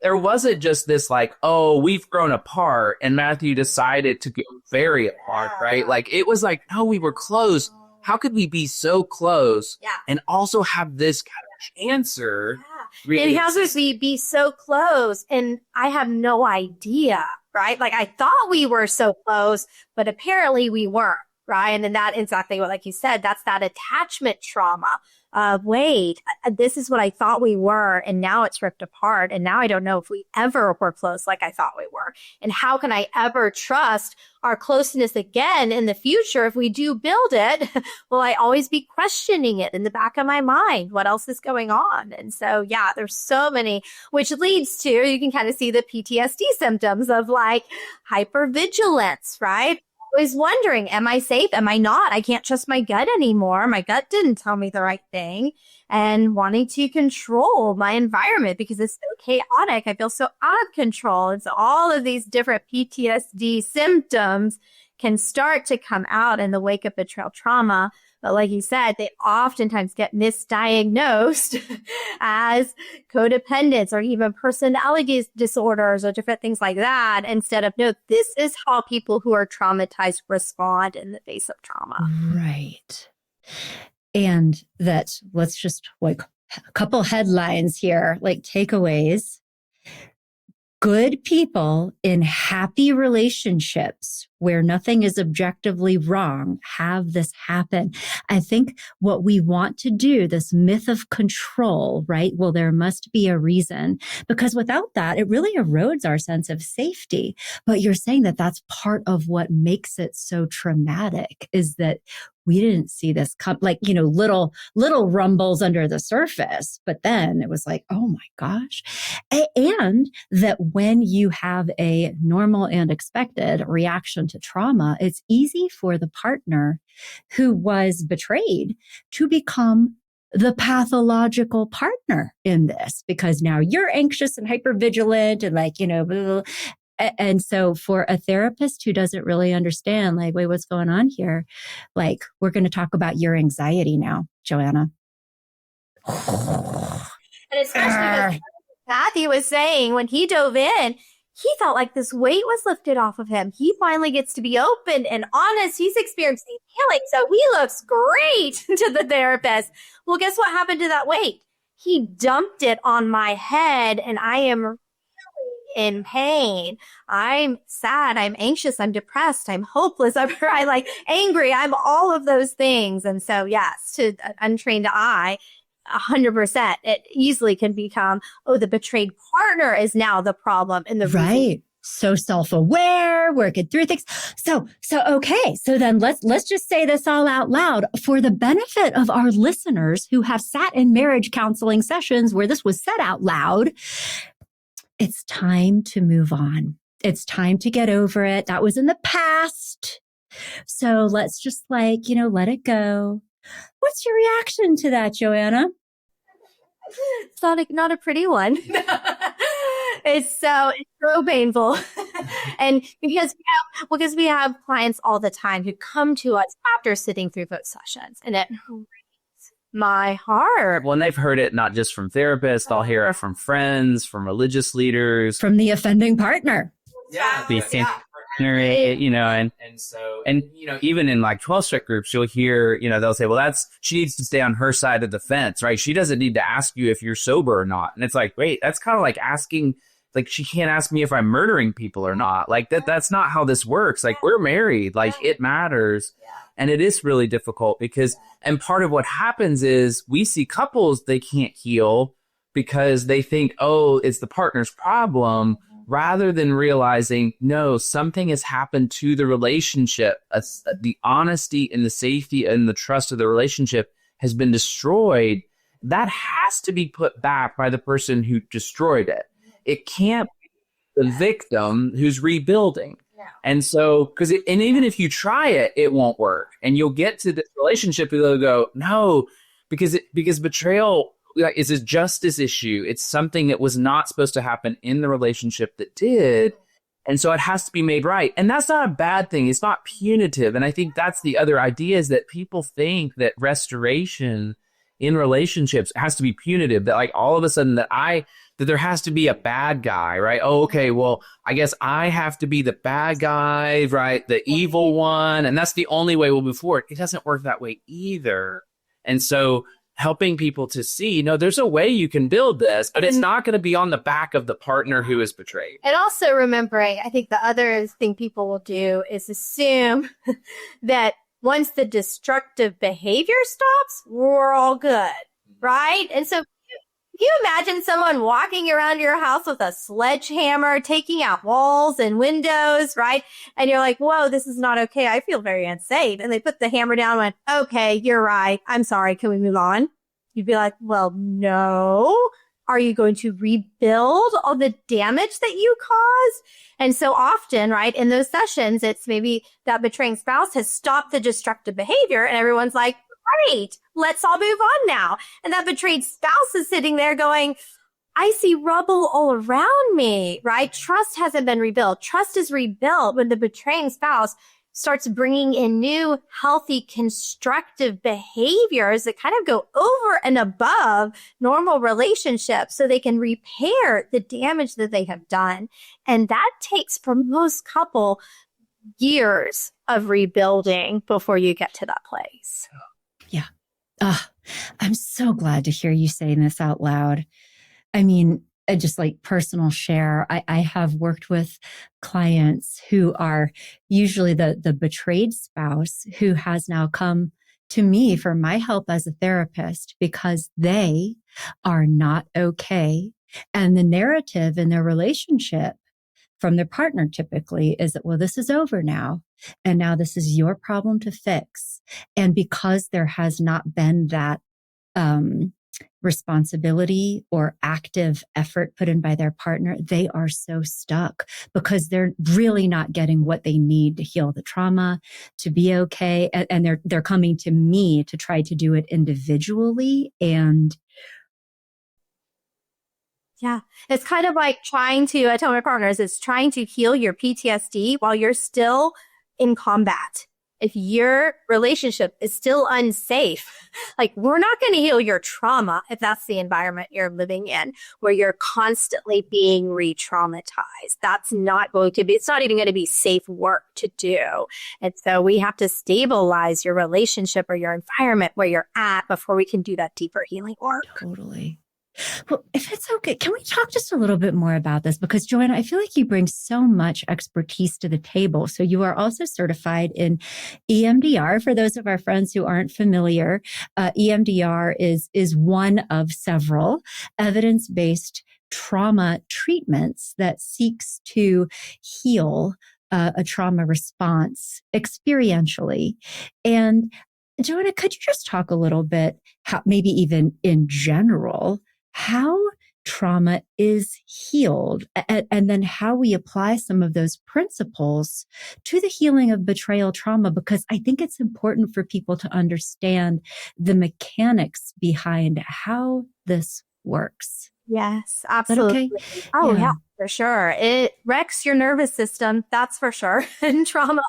There wasn't just this like, oh, we've grown apart and Matthew decided to go very apart, right? Like it was like, oh, we were close. How could we be so close and also have this kind of answer? Really? And how could we be so close? And I have no idea, right? Like I thought we were so close, but apparently we weren't, right? And then that exactly what, like you said, that's that attachment trauma. Wait, this is what I thought we were, and now it's ripped apart, and now I don't know if we ever were close like I thought we were. And how can I ever trust our closeness again in the future if we do build it? Will I always be questioning it in the back of my mind? What else is going on? And so, yeah, there's so many, which leads to, you can kind of see the PTSD symptoms of like hypervigilance, right? Always wondering, am I safe? Am I not? I can't trust my gut anymore. My gut didn't tell me the right thing. And wanting to control my environment because it's so chaotic. I feel so out of control. And so all of these different PTSD symptoms can start to come out in the wake of betrayal trauma. But like you said, they oftentimes get misdiagnosed as codependence or even personality disorders or different things like that, instead of, no, this is how people who are traumatized respond in the face of trauma. Right. And that, let's just like a couple headlines here, like takeaways. Good people in happy relationships where nothing is objectively wrong have this happen. I think what we want to do, this myth of control, right? Well, there must be a reason, because without that, it really erodes our sense of safety. But you're saying that that's part of what makes it so traumatic, is that we didn't see this come, like, little rumbles under the surface, but then it was like, oh my gosh. And that when you have a normal and expected reaction to trauma, it's easy for the partner who was betrayed to become the pathological partner in this, because now you're anxious and hypervigilant and like, blah, blah, blah. And so for a therapist who doesn't really understand, like, wait, what's going on here? Like, we're going to talk about your anxiety now, Joanna. And especially because Matthew was saying when he dove in, he felt like this weight was lifted off of him. He finally gets to be open and honest. He's experiencing healing. So he looks great to the therapist. Well, guess what happened to that weight? He dumped it on my head, and I am in pain. I'm sad. I'm anxious. I'm depressed. I'm hopeless. I'm like angry. I'm all of those things. And so, yes, to an untrained eye, 100%, it easily can become, oh, the betrayed partner is now the problem in the right. So self-aware, working through things. So okay. So then let's just say this all out loud for the benefit of our listeners who have sat in marriage counseling sessions where this was said out loud. It's time to move on. It's time to get over it. That was in the past. So let's just let it go. What's your reaction to that, Joanna? It's not a pretty one. It's so painful. And because we have clients all the time who come to us after sitting through both sessions, and it breaks my heart. Well, and they've heard it not just from therapists, they'll hear it from friends, from religious leaders, from the offending partner. And even in like 12-step groups, you'll hear, they'll say, well, she needs to stay on her side of the fence, right? She doesn't need to ask you if you're sober or not. And it's like, wait, that's kind of like asking, like, she can't ask me if I'm murdering people or not. Like that's not how this works. Like, we're married, like it matters. And it is really difficult and part of what happens is we see couples, they can't heal because they think, oh, it's the partner's problem, rather than realizing, no, something has happened to the relationship. The honesty and the safety and the trust of the relationship has been destroyed. That has to be put back by the person who destroyed it. It can't be the victim who's rebuilding. And so, and even if you try it, it won't work. And you'll get to this relationship and they'll go, no, because betrayal is a justice issue. It's something that was not supposed to happen in the relationship that did. And so it has to be made right. And that's not a bad thing. It's not punitive. And I think that's the other idea, is that people think that restoration in relationships has to be punitive, that like all of a sudden that there has to be a bad guy, right? Oh, okay, well, I guess I have to be the bad guy, right? The evil one. And that's the only way we'll move forward. It doesn't work that way either. And so helping people to see, there's a way you can build this, but it's not going to be on the back of the partner who is betrayed. And also remembering, I think the other thing people will do is assume that once the destructive behavior stops, we're all good, right? And so can you imagine someone walking around your house with a sledgehammer, taking out walls and windows, right? And you're like, whoa, this is not okay. I feel very unsafe. And they put the hammer down and went, okay, you're right. I'm sorry. Can we move on? You'd be like, well, no. Are you going to rebuild all the damage that you caused? And so often, right, in those sessions, it's maybe that betraying spouse has stopped the destructive behavior and everyone's like, great, let's all move on now. And that betrayed spouse is sitting there going, I see rubble all around me, right? Trust hasn't been rebuilt. Trust is rebuilt when the betraying spouse starts bringing in new, healthy, constructive behaviors that kind of go over and above normal relationships so they can repair the damage that they have done. And that takes, for most couple, years of rebuilding before you get to that place. Yeah. I'm so glad to hear you saying this out loud. I mean, just like personal share, I have worked with clients who are usually the betrayed spouse who has now come to me for my help as a therapist because they are not okay. And the narrative in their relationship from their partner typically is that, well, this is over now. And now this is your problem to fix. And because there has not been that responsibility or active effort put in by their partner, they are so stuck because they're really not getting what they need to heal the trauma, to be okay. And they're coming to me to try to do it individually. And yeah, it's kind of like I tell my partners, it's trying to heal your PTSD while you're still in combat. If your relationship is still unsafe, like we're not going to heal your trauma if that's the environment you're living in, where you're constantly being re-traumatized. That's not going to be, it's not even going to be safe work to do. And so we have to stabilize your relationship or your environment where you're at before we can do that deeper healing work. Totally. Well, if it's okay, can we talk just a little bit more about this? Because Joanna, I feel like you bring so much expertise to the table. So you are also certified in EMDR. For those of our friends who aren't familiar, EMDR is one of several evidence-based trauma treatments that seeks to heal a trauma response experientially. And Joanna, could you just talk a little bit, how, maybe even in general, how trauma is healed and then how we apply some of those principles to the healing of betrayal trauma? Because I think it's important for people to understand the mechanics behind how this works. Yes, Is that absolutely. okay? Oh, Yeah. yeah, for sure. It wrecks your nervous system, that's for sure. And trauma,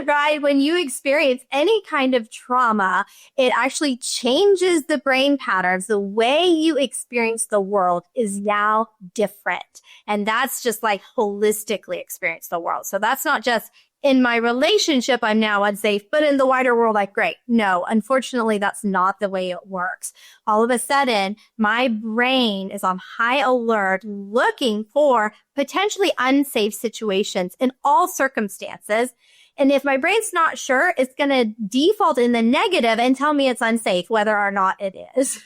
right? When you experience any kind of trauma, it actually changes the brain patterns. The way you experience the world is now different. And that's just like holistically experience the world. So that's not just in my relationship, I'm now unsafe, but in the wider world, like, great. No, unfortunately, that's not the way it works. All of a sudden, my brain is on high alert looking for potentially unsafe situations in all circumstances. And if my brain's not sure, it's going to default in the negative and tell me it's unsafe, whether or not it is.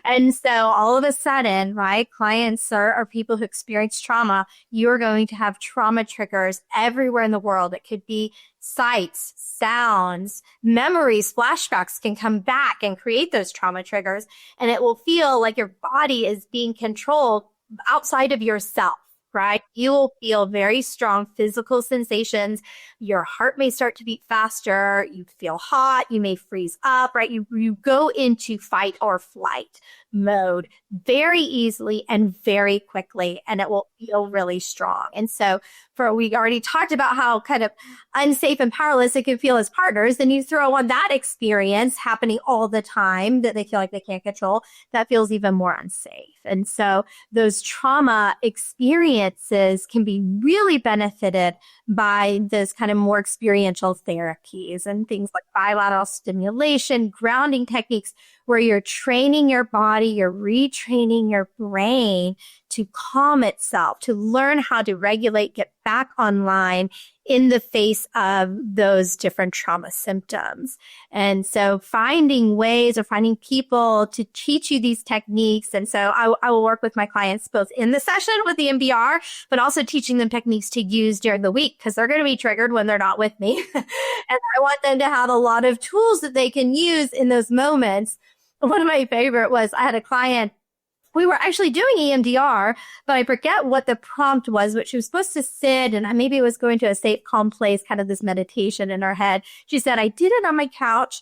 And so all of a sudden, right, clients or people who experience trauma, you're going to have trauma triggers everywhere in the world. It could be sights, sounds, memories, flashbacks can come back and create those trauma triggers. And it will feel like your body is being controlled outside of yourself. Right? You will feel very strong physical sensations. Your heart may start to beat faster. You feel hot. You may freeze up, right? You go into fight or flight mode very easily and very quickly, and it will feel really strong. And so we already talked about how kind of unsafe and powerless it can feel as partners. Then you throw on that experience happening all the time that they feel like they can't control. That feels even more unsafe. And so those trauma experiences can be really benefited by this kind of more experiential therapies and things like bilateral stimulation, grounding techniques, where you're training your body, you're retraining your brain to calm itself, to learn how to regulate, get back online in the face of those different trauma symptoms. And so finding ways or finding people to teach you these techniques. And so I will work with my clients both in the session with the MDR, but also teaching them techniques to use during the week, because they're going to be triggered when they're not with me. And I want them to have a lot of tools that they can use in those moments. One of my favorite was I had a client, we were actually doing EMDR, but I forget what the prompt was, but she was supposed to sit and maybe it was going to a safe, calm place, kind of this meditation in her head. She said, I did it on my couch,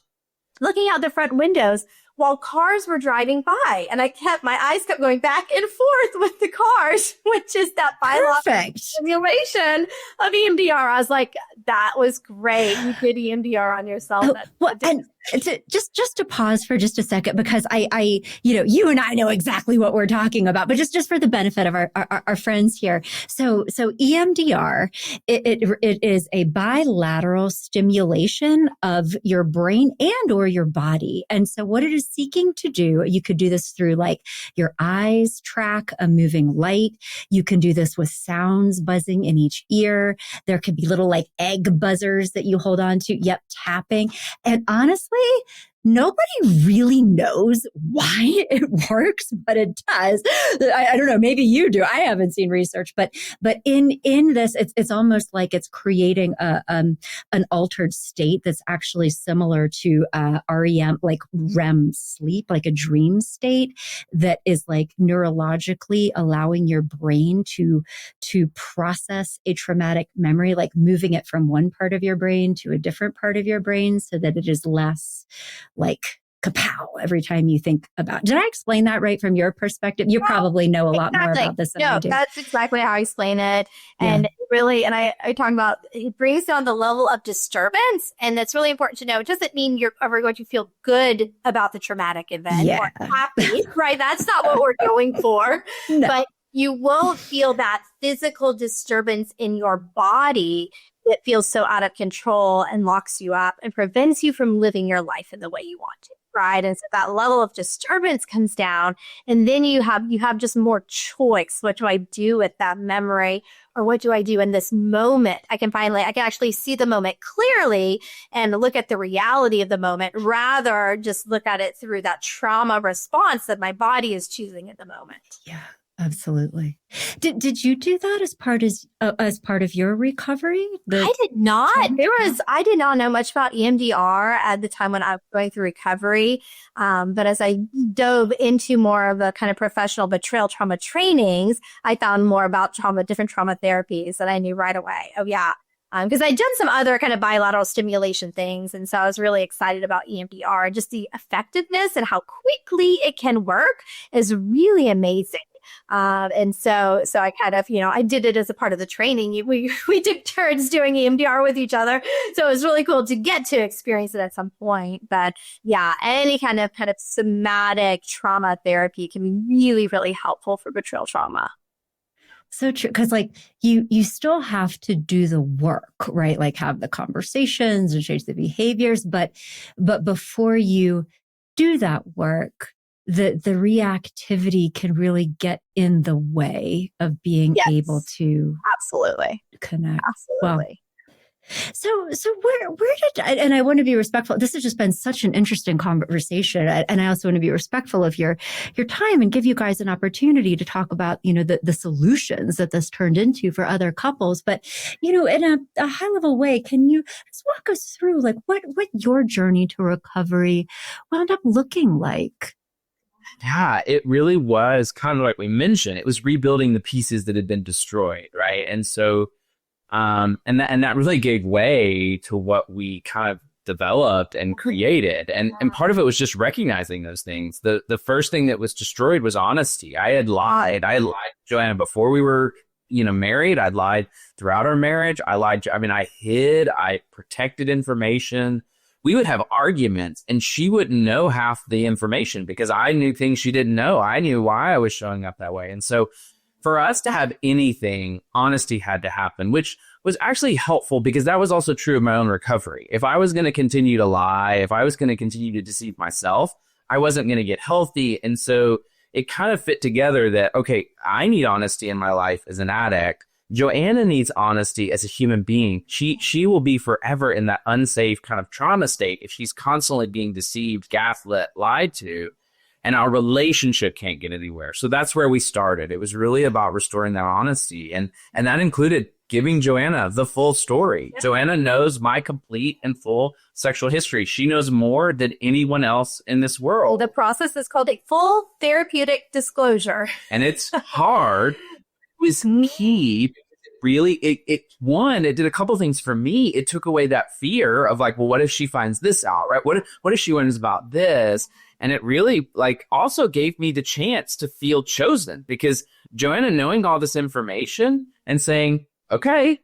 looking out the front windows while cars were driving by. And my eyes kept going back and forth with the cars, which is that bilateral simulation of EMDR. I was like, that was great. You did EMDR on yourself. And just to pause for just a second, because I you and I know exactly what we're talking about, but just for the benefit of our friends here. So EMDR, it is a bilateral stimulation of your brain and or your body. And so what it is seeking to do, you could do this through like your eyes track a moving light. You can do this with sounds buzzing in each ear. There could be little like egg buzzers that you hold on to. Yep. Tapping. And honestly, nobody really knows why it works, but it does. I don't know. Maybe you do. I haven't seen research, but in this, it's almost like it's creating an altered state that's actually similar to REM, like REM sleep, like a dream state that is like neurologically allowing your brain to process a traumatic memory, like moving it from one part of your brain to a different part of your brain, so that it is less like kapow every time you think about. Did I explain that right from your perspective? You probably know a lot more about this than I do. That's exactly how I explain it. And really, and I talk about, it brings down the level of disturbance. And that's really important to know. It doesn't mean you're ever going to feel good about the traumatic event or happy, right? That's not what we're going for. No. But you will feel that physical disturbance in your body that feels so out of control and locks you up and prevents you from living your life in the way you want to, right? And so that level of disturbance comes down, and then you have just more choice. What do I do with that memory, or what do I do in this moment? I can actually see the moment clearly and look at the reality of the moment, rather just look at it through that trauma response that my body is choosing at the moment. Yeah. Absolutely. Did you do that as part of your recovery? I did not. I did not know much about EMDR at the time when I was going through recovery. But as I dove into more of the kind of professional betrayal trauma trainings, I found more about different trauma therapies that I knew right away. Oh yeah. Because I'd done some other kind of bilateral stimulation things. And so I was really excited about EMDR. Just the effectiveness and how quickly it can work is really amazing. And so I kind of, I did it as a part of the training. We took turns doing EMDR with each other. So it was really cool to get to experience it at some point. But yeah, any kind of somatic trauma therapy can be really, really helpful for betrayal trauma. So true. Because you still have to do the work, right? Like have the conversations and change the behaviors. But before you do that work, the reactivity can really get in the way of being able to absolutely connect. Absolutely. Wow. So where did and I want to be respectful. This has just been such an interesting conversation, and I also want to be respectful of your time and give you guys an opportunity to talk about the solutions that this turned into for other couples. But in a high level way, can you just walk us through what your journey to recovery wound up looking like? Yeah, it really was kind of like we mentioned. It was rebuilding the pieces that had been destroyed, right? And so. And that really gave way to what we kind of developed and created. And part of it was just recognizing those things. The first thing that was destroyed was honesty. I had lied. I lied to Joanna before we were, married. I'd lied throughout our marriage. I hid, I protected information. We would have arguments and she wouldn't know half the information because I knew things she didn't know. I knew why I was showing up that way. And so for us to have anything, honesty had to happen, which was actually helpful because that was also true of my own recovery. If I was going to continue to lie, if I was going to continue to deceive myself, I wasn't going to get healthy. And so it kind of fit together that, okay, I need honesty in my life as an addict. Joanna needs honesty as a human being. She will be forever in that unsafe kind of trauma state if she's constantly being deceived, gaslit, lied to. And our relationship can't get anywhere. So that's where we started. It was really about restoring that honesty. And that included giving Joanna the full story. Yeah. Joanna knows my complete and full sexual history. She knows more than anyone else in this world. The process is called a full therapeutic disclosure. And it's hard. It was key. Really, it did a couple things for me. It took away that fear of what if she finds this out, right? What if she learns about this? And it really also gave me the chance to feel chosen because Joanna knowing all this information and saying, okay,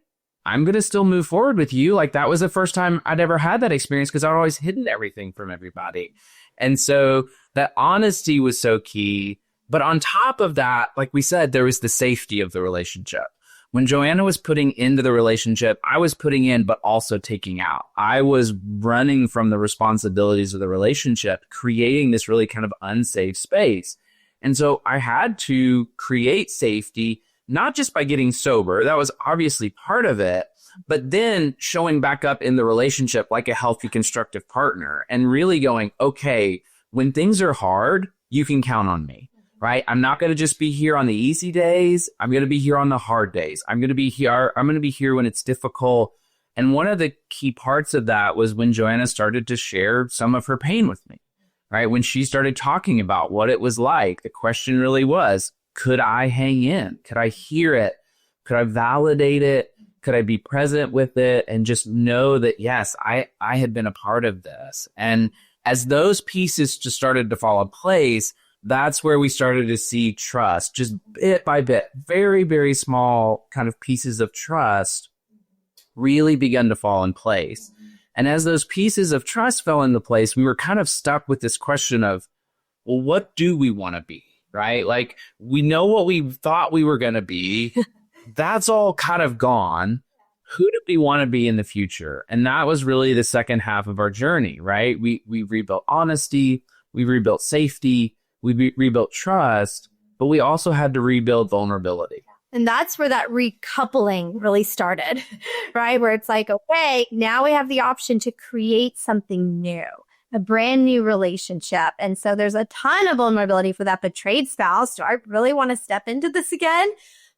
I'm going to still move forward with you. That was the first time I'd ever had that experience because I'd always hidden everything from everybody. And so that honesty was so key. But on top of that, like we said, there was the safety of the relationship. When Joanna was putting into the relationship, I was putting in, but also taking out. I was running from the responsibilities of the relationship, creating this really kind of unsafe space. And so I had to create safety, not just by getting sober. That was obviously part of it, but then showing back up in the relationship like a healthy, constructive partner and really going, okay, when things are hard, you can count on me. Right? I'm not going to just be here on the easy days. I'm going to be here on the hard days. I'm going to be here when it's difficult. And one of the key parts of that was when Joanna started to share some of her pain with me, right? When she started talking about what it was like, the question really was, could I hang in? Could I hear it? Could I validate it? Could I be present with it? And just know that, yes, I had been a part of this. And as those pieces just started to fall in place, that's where we started to see trust, just bit by bit, very, very small kind of pieces of trust really begun to fall in place. And as those pieces of trust fell into place, we were kind of stuck with this question of, well, what do we want to be, right? We know what we thought we were going to be. That's all kind of gone. Who do we want to be in the future? And that was really the second half of our journey, right? We rebuilt honesty, we rebuilt safety, we rebuilt trust, but we also had to rebuild vulnerability. And that's where that recoupling really started, right? Where it's okay, now we have the option to create something new, a brand new relationship. And so there's a ton of vulnerability for that betrayed spouse. Do I really want to step into this again?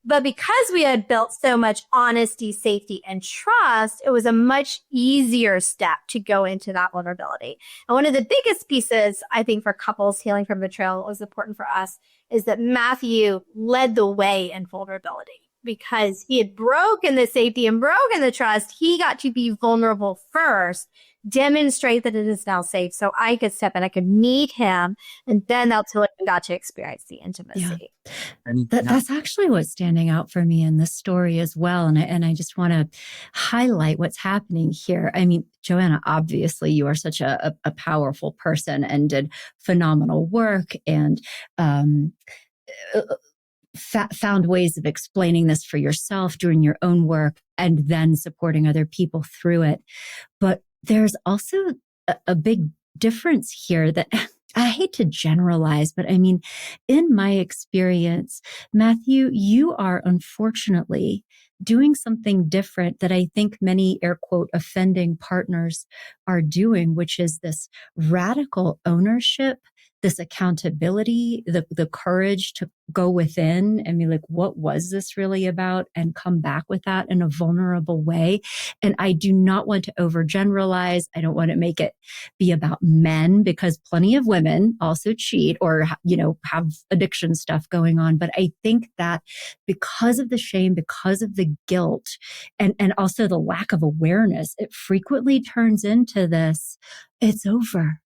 But because we had built so much honesty, safety, and trust, it was a much easier step to go into that vulnerability. And one of the biggest pieces, I think, for couples healing from betrayal was important for us is that Matthew led the way in vulnerability. because he had broken the safety and broken the trust. He got to be vulnerable first, demonstrate that it is now safe so I could step in, I could meet him, and then that's when I got to experience the intimacy. Yeah. And that's actually what's standing out for me in this story as well. And I just want to highlight what's happening here. I mean, Joanna, obviously you are such a powerful person and did phenomenal work and found ways of explaining this for yourself, doing your own work, and then supporting other people through it. But there's also a big difference here that I hate to generalize, but I mean, in my experience, Matthew, you are unfortunately doing something different that I think many air quote offending partners are doing, which is this radical ownership, this accountability, the courage to go within and be like, what was this really about? And come back with that in a vulnerable way. And I do not want to overgeneralize. I don't want to make it be about men, because plenty of women also cheat or, have addiction stuff going on. But I think that because of the shame, because of the guilt, and also the lack of awareness, it frequently turns into this, it's over.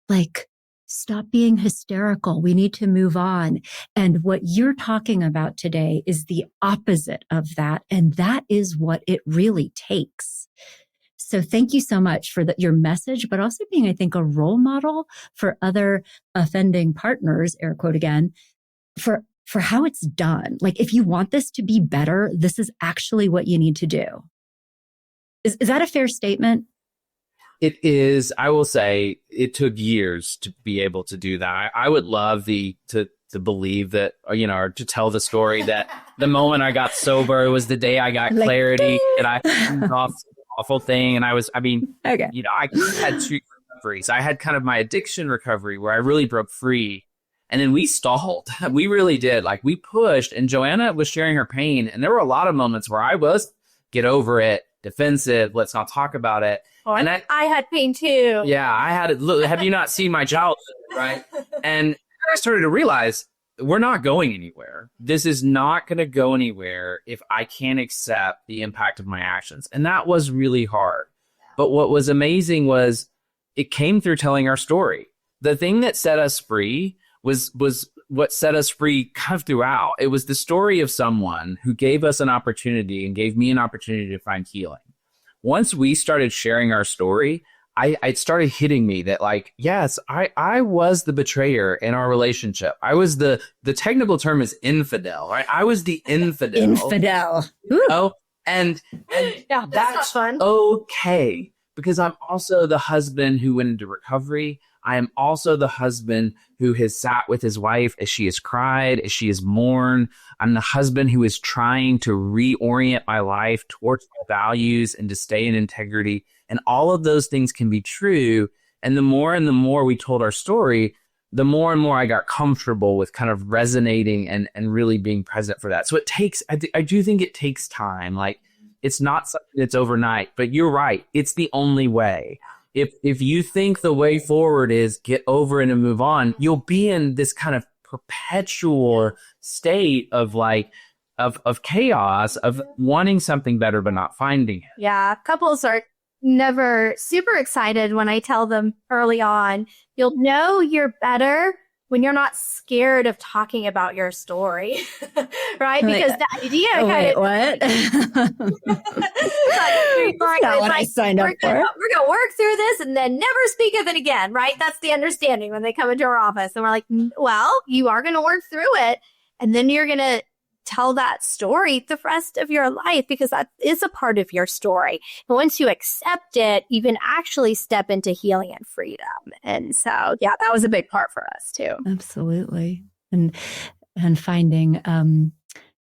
Like, stop being hysterical. We need to move on. And what you're talking about today is the opposite of that. And that is what it really takes. So thank you so much for your message, but also being, I think, a role model for other offending partners, air quote again, for how it's done. Like, if you want this to be better, this is actually what you need to do. Is that a fair statement? It is. I will say it took years to be able to do that. I would love to believe that, or to tell the story that the moment I got sober, it was the day I got clarity and I off the awful thing. And I had two recoveries. I had kind of my addiction recovery where I really broke free. And then we stalled. We really did. Like, we pushed, and Joanna was sharing her pain. And there were a lot of moments where I was get over it, defensive, let's not talk about it. Oh, and I had pain too. Yeah, I had it. Look, have you not seen my childhood, right? And I started to realize we're not going anywhere. This is not going to go anywhere if I can't accept the impact of my actions. And that was really hard. But what was amazing was it came through telling our story. The thing that set us free was what set us free kind of throughout. It was the story of someone who gave us an opportunity and gave me an opportunity to find healing. Once we started sharing our story, it started hitting me that, like, yes, I was the betrayer in our relationship. I was the technical term is infidel, right? I was the infidel. Infidel. Oh, and yeah, that's fun. Okay, because I'm also the husband who went into recovery. I am also the husband who has sat with his wife as she has cried, as she has mourned. I'm the husband who is trying to reorient my life towards my values and to stay in integrity. And all of those things can be true. And the more we told our story, the more and more I got comfortable with kind of resonating and really being present for that. So it takes, I do think it takes time. Like, it's not something that's overnight, but you're right. It's the only way. If you think the way forward is get over it and move on, you'll be in this kind of perpetual state of chaos, of wanting something better but not finding it. Yeah, couples are never super excited when I tell them early on, you'll know you're better when you're not scared of talking about your story, right? Because the idea what? Not what I signed up for. We're going to work through this and then never speak of it again, right? That's the understanding when they come into our office. And we're like, well, you are going to work through it. And then you're going to tell that story the rest of your life, because that is a part of your story. And once you accept it, you can actually step into healing and freedom. And so, yeah, that was a big part for us too. Absolutely. And finding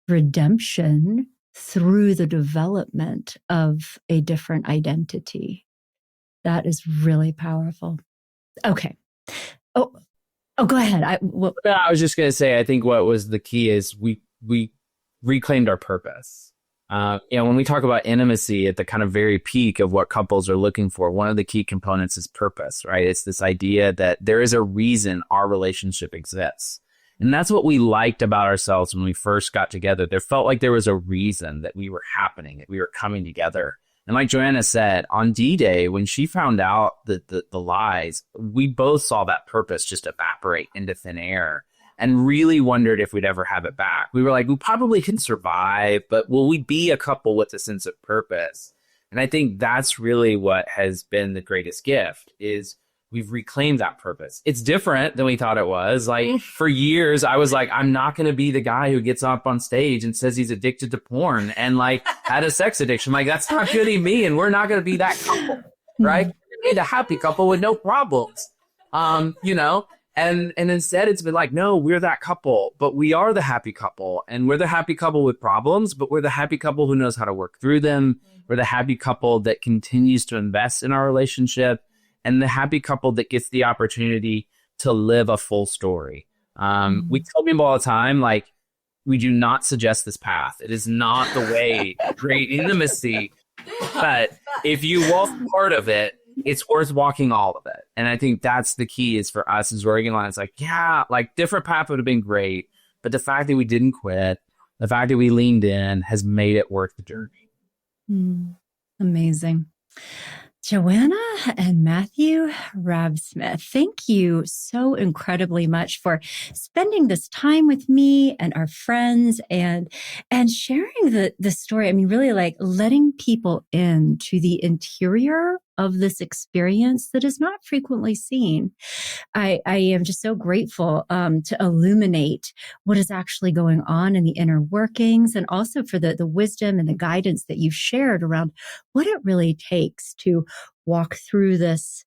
redemption through the development of a different identity. That is really powerful. Okay. Oh, go ahead. I was just going to say, I think what was the key is we reclaimed our purpose. When we talk about intimacy at the kind of very peak of what couples are looking for, one of the key components is purpose, right? It's this idea that there is a reason our relationship exists. And that's what we liked about ourselves when we first got together. There felt like there was a reason that we were happening, that we were coming together. And like Joanna said, on D-Day, when she found out the lies, we both saw that purpose just evaporate into thin air and really wondered if we'd ever have it back. We were like, we probably can survive, but will we be a couple with a sense of purpose? And I think that's really what has been the greatest gift, is we've reclaimed that purpose. It's different than we thought it was. Like, for years, I was like, I'm not going to be the guy who gets up on stage and says he's addicted to porn and like had a sex addiction. Like, that's not going to be me. And we're not going to be that couple, right? We're going to be the happy couple with no problems, you know? And instead it's been like, no, we're that couple, but we are the happy couple, and we're the happy couple with problems, but we're the happy couple who knows how to work through them. We're the happy couple that continues to invest in our relationship, and the happy couple that gets the opportunity to live a full story. We tell people all the time, like, we do not suggest this path. It is not the way to create intimacy, but if you walk part of it, it's worth walking all of it. And I think that's the key, is for us as Organize, like, yeah, like different path would have been great, but the fact that we didn't quit, the fact that we leaned in has made it worth the journey. Amazing. Joanna and Matthew Raabsmith, thank you so incredibly much for spending this time with me and our friends and sharing the story. I mean, really like letting people into the interior of this experience that is not frequently seen. I am just so grateful to illuminate what is actually going on in the inner workings, and also for the wisdom and the guidance that you've shared around what it really takes to walk through this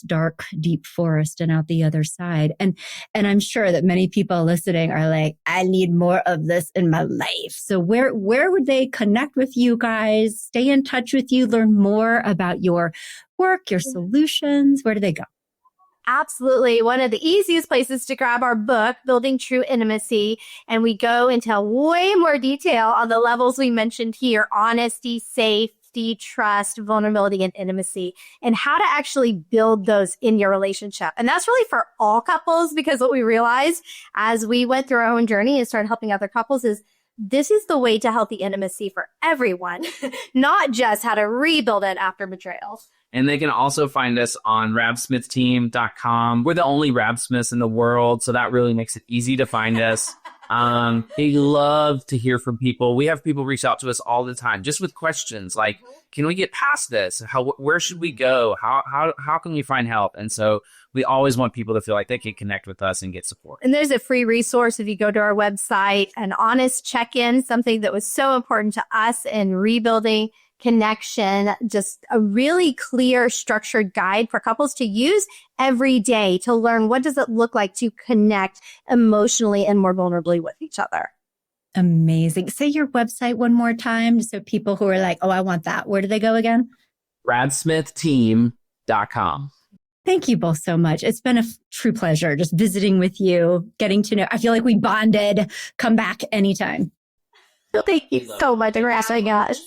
dark, deep forest and out the other side. And I'm sure that many people listening are like, I need more of this in my life. So where would they connect with you guys, stay in touch with you, learn more about your work, your solutions? Where do they go? Absolutely. One of the easiest places to grab our book, Building True Intimacy. And we go into way more detail on the levels we mentioned here: honesty, safety, trust, vulnerability, and intimacy, and how to actually build those in your relationship. And that's really for all couples, because what we realized as we went through our own journey and started helping other couples is this is the way to healthy intimacy for everyone, not just how to rebuild it after betrayal. And they can also find us on rabsmithteam.com. We're the only Raabsmiths in the world, so that really makes it easy to find us. They love to hear from people. We have people reach out to us all the time, just with questions like, can we get past this? Where should we go? How can we find help? And so we always want people to feel like they can connect with us and get support. And there's a free resource if you go to our website, an honest check-in, something that was so important to us in rebuilding connection, just a really clear, structured guide for couples to use every day to learn what does it look like to connect emotionally and more vulnerably with each other. Amazing. Say your website one more time, so people who are like, oh, I want that. Where do they go again? rabsmithteam.com. Thank you both so much. It's been a true pleasure just visiting with you, getting to know. I feel like we bonded. Come back anytime. Thank you so much for asking us.